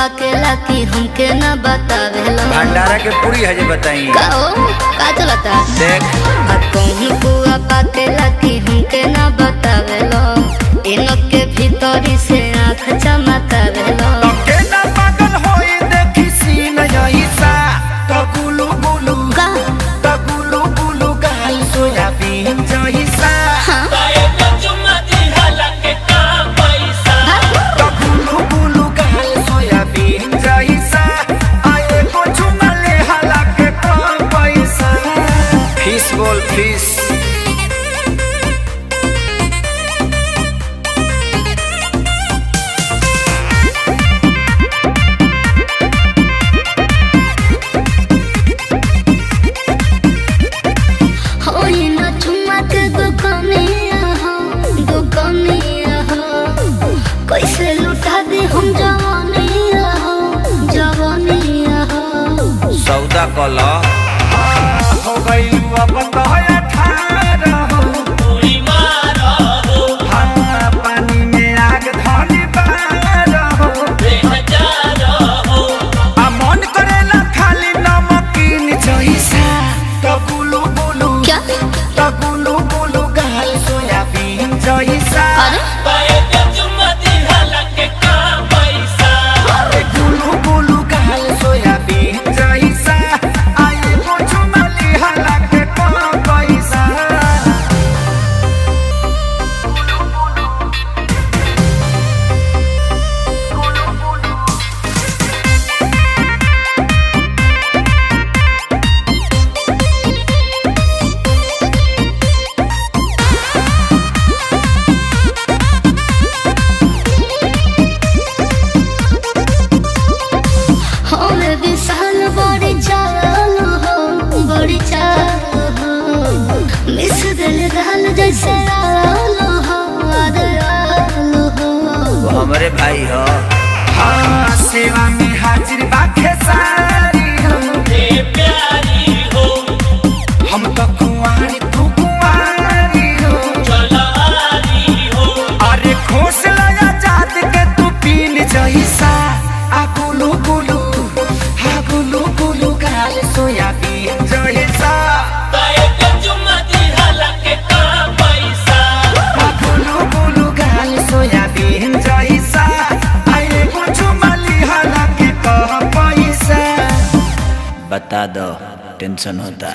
बाकेला की हमके न बतावेला। भंडारा के पूरी है जे बताई का हो का चलता देख कहूँ पुआ बाकेला की हमके न बतावेला। इनक के भीतरी से आँख चमकावेला। के ना पागल होई देखी सीन जैसा तो गुलू गुलू का तो गुलू गुलू गाल सोयाबीन जैसा तो गुलू गुलू गाल सोयाबीन जैसा आए को चुमले हला के पैसा फिश बोल फिश कैसे लुटा दे हम जवानिया हो जवानिया हो। सौदा कला हो गई अब तो अठारह हो पूरी मारा हो हाँ पानी में आग धनी बारा हो हो आ मन करेला खाली नमकीन जैसा तो गुलू गुलू क्या तो गुलू गुलू गाल सोयाबीन जैसा गुलू गुलू गाल सोयाबीन जैसा आए को चुमली हला के पैसा बड़ी चाल हो बड़ी चाल हो मिस दिल दाल जैसे आलू हो आलू हो। वो हमारे भाई हो हाँ सेवा में हाजिर बाखे सारी हो प्यारी हो हम तो कुंवारी तू कुंवारी हो चलारी हो अरे खोस लगा जात के तू पीन जैसा आ गुलू गुलू हाँ गुलू गुलू गाल सोयाबीन जैसा गुलू गुलू गाल सोयाबीन जैसा आए को चुमली हला के पैसा बता दो टेंशन होता